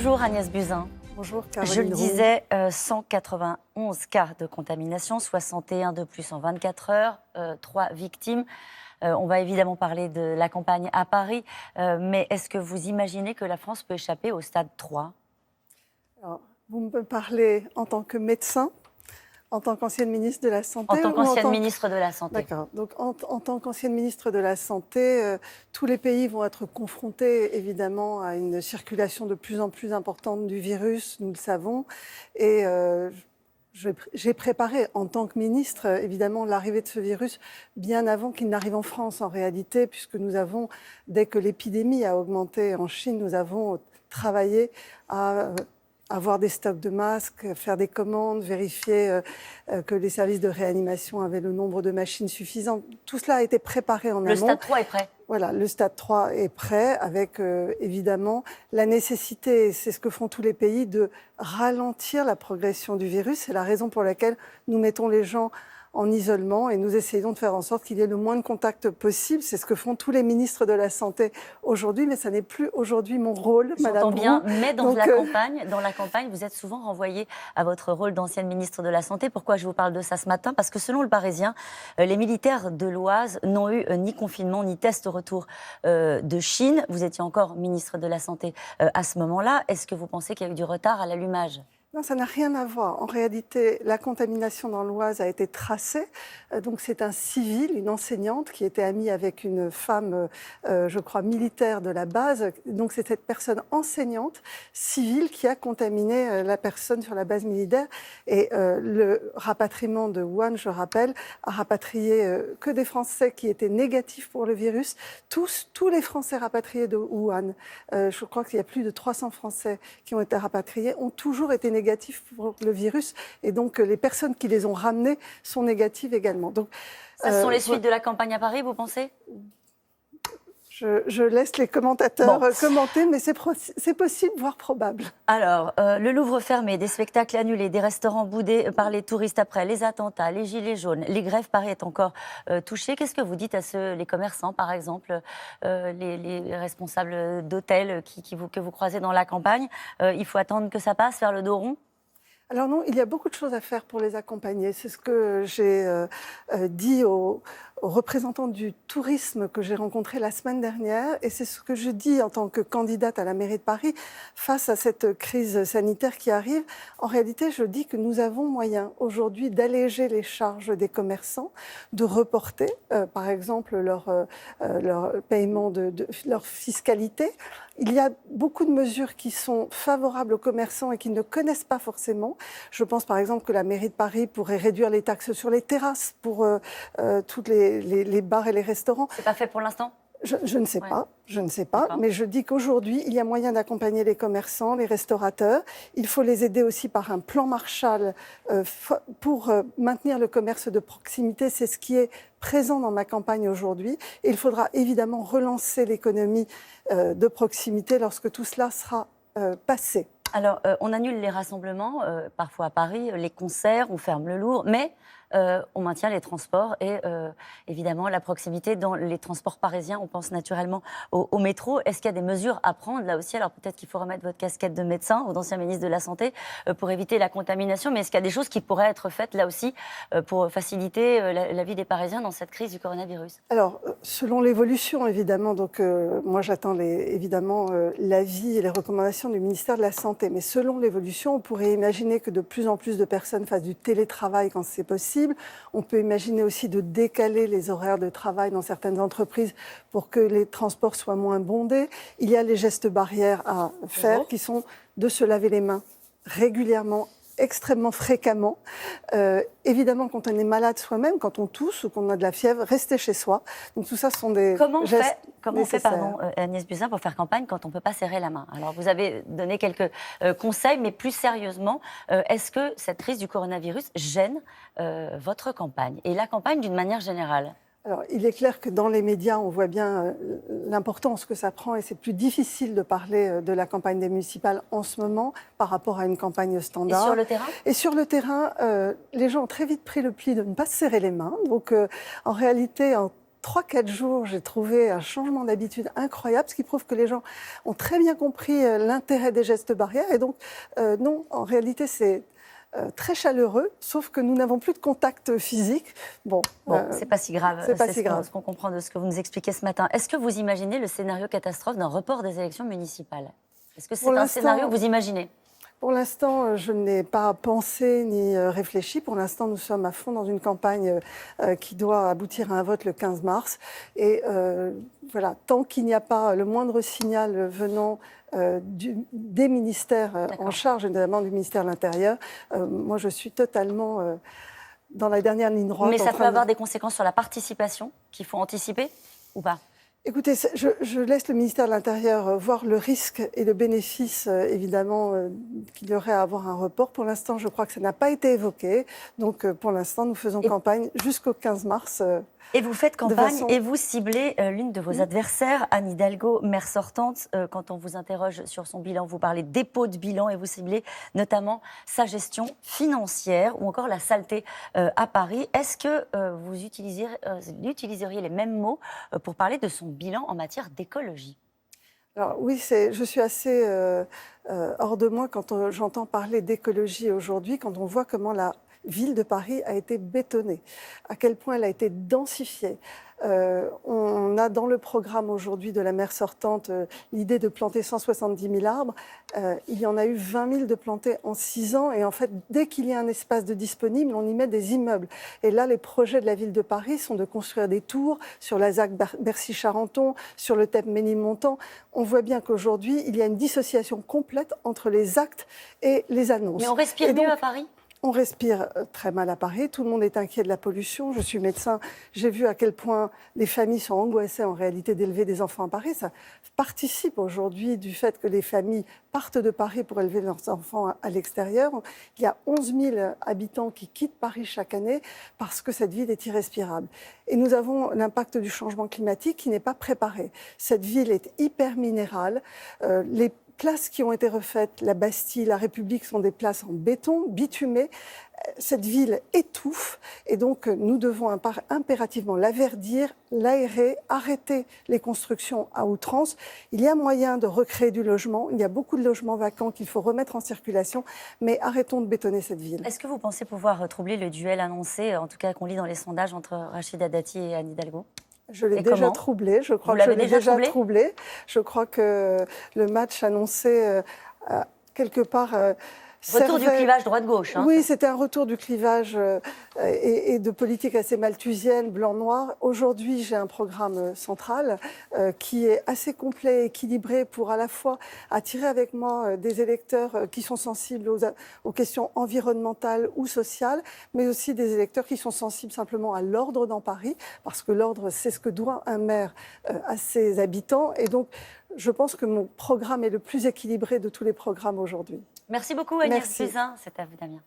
Bonjour Agnès Buzyn. Bonjour Caroline. Je le disais, 191 cas de contamination, 61 de plus en 24 heures, 3 victimes. On va évidemment parler de la campagne à Paris, mais est-ce que vous imaginez que la France peut échapper au stade 3 ? Alors, vous me parlez en tant que médecin, en tant qu'ancienne ministre de la Santé? En tant qu'ancienne ministre de la Santé. D'accord. Donc, en tant qu'ancienne ministre de la Santé, tous les pays vont être confrontés, évidemment, à une circulation de plus en plus importante du virus, nous le savons. Et j'ai préparé, en tant que ministre, évidemment, l'arrivée de ce virus bien avant qu'il n'arrive en France, en réalité, puisque nous avons, dès que l'épidémie a augmenté en Chine, nous avons travaillé à avoir des stocks de masques, faire des commandes, vérifier que les services de réanimation avaient le nombre de machines suffisant. Tout cela a été préparé en amont. Le stade 3 est prêt. Voilà, le stade 3 est prêt avec évidemment la nécessité, c'est ce que font tous les pays, de ralentir la progression du virus. C'est la raison pour laquelle nous mettons les gens en isolement et nous essayons de faire en sorte qu'il y ait le moins de contacts possible. C'est ce que font tous les ministres de la Santé aujourd'hui, mais ça n'est plus aujourd'hui mon rôle, Madame J'entends bien, Brou. mais Donc, dans la campagne, vous êtes souvent renvoyée à votre rôle d'ancienne ministre de la Santé. Pourquoi je vous parle de ça ce matin ? Parce que selon le Parisien, les militaires de l'Oise n'ont eu ni confinement ni test retour de Chine. Vous étiez encore ministre de la Santé à ce moment-là. Est-ce que vous pensez qu'il y a eu du retard à l'allumage ? Non, ça n'a rien à voir. En réalité, la contamination dans l'Oise a été tracée. Donc, c'est un civil, une enseignante, qui était amie avec une femme, je crois, militaire de la base. Donc, c'est cette personne enseignante, civile, qui a contaminé la personne sur la base militaire. Et le rapatriement de Wuhan, je rappelle, a rapatrié que des Français qui étaient négatifs pour le virus. Tous les Français rapatriés de Wuhan, je crois qu'il y a plus de 300 Français qui ont été rapatriés, ont toujours été négatifs pour le virus, et donc les personnes qui les ont ramenés sont négatives également. Donc, ce sont les suites de la campagne à Paris, vous pensez ? je laisse les commentateurs commenter, mais c'est possible, voire probable. Alors, le Louvre fermé, des spectacles annulés, des restaurants boudés par les touristes après, les attentats, les gilets jaunes, les grèves, Paris est encore touché. Qu'est-ce que vous dites à les commerçants, par exemple, les responsables d'hôtels que vous croisez dans la campagne ? Il faut attendre que ça passe, faire le dos rond ? Alors non, il y a beaucoup de choses à faire pour les accompagner. C'est ce que j'ai dit aux représentants du tourisme que j'ai rencontrés la semaine dernière, et c'est ce que je dis en tant que candidate à la mairie de Paris face à cette crise sanitaire qui arrive. En réalité, je dis que nous avons moyen aujourd'hui d'alléger les charges des commerçants, de reporter, par exemple, leur paiement de leur fiscalité. Il y a beaucoup de mesures qui sont favorables aux commerçants et qui ne connaissent pas forcément. Je pense par exemple que la mairie de Paris pourrait réduire les taxes sur les terrasses pour toutes les bars et les restaurants. C'est pas fait pour l'instant ? Je ne sais pas, mais je dis qu'aujourd'hui, il y a moyen d'accompagner les commerçants, les restaurateurs. Il faut les aider aussi par un plan Marshall pour maintenir le commerce de proximité. C'est ce qui est présent dans ma campagne aujourd'hui. Et il faudra évidemment relancer l'économie de proximité lorsque tout cela sera passé. Alors, on annule les rassemblements, parfois à Paris, les concerts, on ferme le Louvre, mais on maintient les transports et évidemment la proximité dans les transports parisiens. On pense naturellement au métro. Est-ce qu'il y a des mesures à prendre là aussi ? Alors peut-être qu'il faut remettre votre casquette de médecin ou d'ancien ministre de la Santé pour éviter la contamination, mais est-ce qu'il y a des choses qui pourraient être faites là aussi pour faciliter la vie des Parisiens dans cette crise du coronavirus ? Alors, selon l'évolution, évidemment, donc moi j'attends évidemment l'avis et les recommandations du ministère de la Santé, mais selon l'évolution, on pourrait imaginer que de plus en plus de personnes fassent du télétravail quand c'est possible. On peut imaginer aussi de décaler les horaires de travail dans certaines entreprises pour que les transports soient moins bondés. Il y a les gestes barrières à faire qui sont de se laver les mains régulièrement, extrêmement fréquemment. Évidemment, quand on est malade soi-même, quand on tousse ou qu'on a de la fièvre, rester chez soi. Donc tout ça sont des gestes Comment on fait, Agnès Buzyn, pour faire campagne quand on ne peut pas serrer la main ? Alors vous avez donné quelques conseils, mais plus sérieusement, est-ce que cette crise du coronavirus gêne votre campagne et la campagne d'une manière générale ? Alors, il est clair que dans les médias, on voit bien l'importance que ça prend et c'est plus difficile de parler de la campagne des municipales en ce moment par rapport à une campagne standard. Et sur le terrain ? Et sur le terrain, les gens ont très vite pris le pli de ne pas se serrer les mains. Donc, en réalité, en 3-4 jours, j'ai trouvé un changement d'habitude incroyable, ce qui prouve que les gens ont très bien compris l'intérêt des gestes barrières. Et donc, non, en réalité, c'est très chaleureux, sauf que nous n'avons plus de contact physique. Bon, c'est pas si grave. C'est pas si grave. Ce qu'on comprend de ce que vous nous expliquez ce matin. Est-ce que vous imaginez le scénario catastrophe d'un report des élections municipales? Est-ce que c'est un scénario que vous imaginez? Pour l'instant, je n'ai pas pensé ni réfléchi. Pour l'instant, nous sommes à fond dans une campagne qui doit aboutir à un vote le 15 mars. Et voilà, tant qu'il n'y a pas le moindre signal venant des ministères en charge, notamment du ministère de l'Intérieur, moi, je suis totalement dans la dernière ligne droite. Mais ça peut avoir des conséquences sur la participation qu'il faut anticiper ou pas? Écoutez, je laisse le ministère de l'Intérieur voir le risque et le bénéfice, évidemment, qu'il y aurait à avoir un report. Pour l'instant, je crois que ça n'a pas été évoqué. Donc, pour l'instant, nous faisons campagne jusqu'au 15 mars. Et vous faites campagne et vous ciblez l'une de vos adversaires, Anne Hidalgo, maire sortante. Quand on vous interroge sur son bilan, vous parlez dépôt de bilan et vous ciblez notamment sa gestion financière ou encore la saleté à Paris. Est-ce que vous utiliseriez les mêmes mots pour parler de son bilan en matière d'écologie? Alors oui, je suis assez hors de moi quand j'entends parler d'écologie aujourd'hui, quand on voit comment la ville de Paris a été bétonnée, à quel point elle a été densifiée. On a dans le programme aujourd'hui de la maire sortante l'idée de planter 170 000 arbres. Il y en a eu 20 000 de plantés en 6 ans. Et en fait, dès qu'il y a un espace de disponible, on y met des immeubles. Et là, les projets de la ville de Paris sont de construire des tours sur la ZAC Bercy-Charenton, sur le TEP Ménilmontant. On voit bien qu'aujourd'hui, il y a une dissociation complète entre les actes et les annonces. Mais on respire mieux à Paris ? On respire très mal à Paris, tout le monde est inquiet de la pollution. Je suis médecin, j'ai vu à quel point les familles sont angoissées en réalité d'élever des enfants à Paris. Ça participe aujourd'hui du fait que les familles partent de Paris pour élever leurs enfants à l'extérieur. Il y a 11 000 habitants qui quittent Paris chaque année parce que cette ville est irrespirable. Et nous avons l'impact du changement climatique qui n'est pas préparé. Cette ville est hyper minérale. Les places qui ont été refaites, la Bastille, la République, sont des places en béton, bitumées. Cette ville étouffe et donc nous devons impérativement la verdir, l'aérer, arrêter les constructions à outrance. Il y a moyen de recréer du logement, il y a beaucoup de logements vacants qu'il faut remettre en circulation, mais arrêtons de bétonner cette ville. Est-ce que vous pensez pouvoir troubler le duel annoncé, en tout cas qu'on lit dans les sondages, entre Rachida Dati et Anne Hidalgo ? Je l'ai déjà troublé, je crois que je l'ai déjà troublé. Je crois que le match annoncé, quelque part... Retour du clivage droite-gauche. Hein, oui, c'était un retour du clivage et de politique assez malthusienne, blanc-noir. Aujourd'hui, j'ai un programme central qui est assez complet, équilibré pour à la fois attirer avec moi des électeurs qui sont sensibles aux questions environnementales ou sociales, mais aussi des électeurs qui sont sensibles simplement à l'ordre dans Paris, parce que l'ordre, c'est ce que doit un maire à ses habitants. Et donc, je pense que mon programme est le plus équilibré de tous les programmes aujourd'hui. Merci beaucoup Agnès Buzyn, c'est à vous Damien.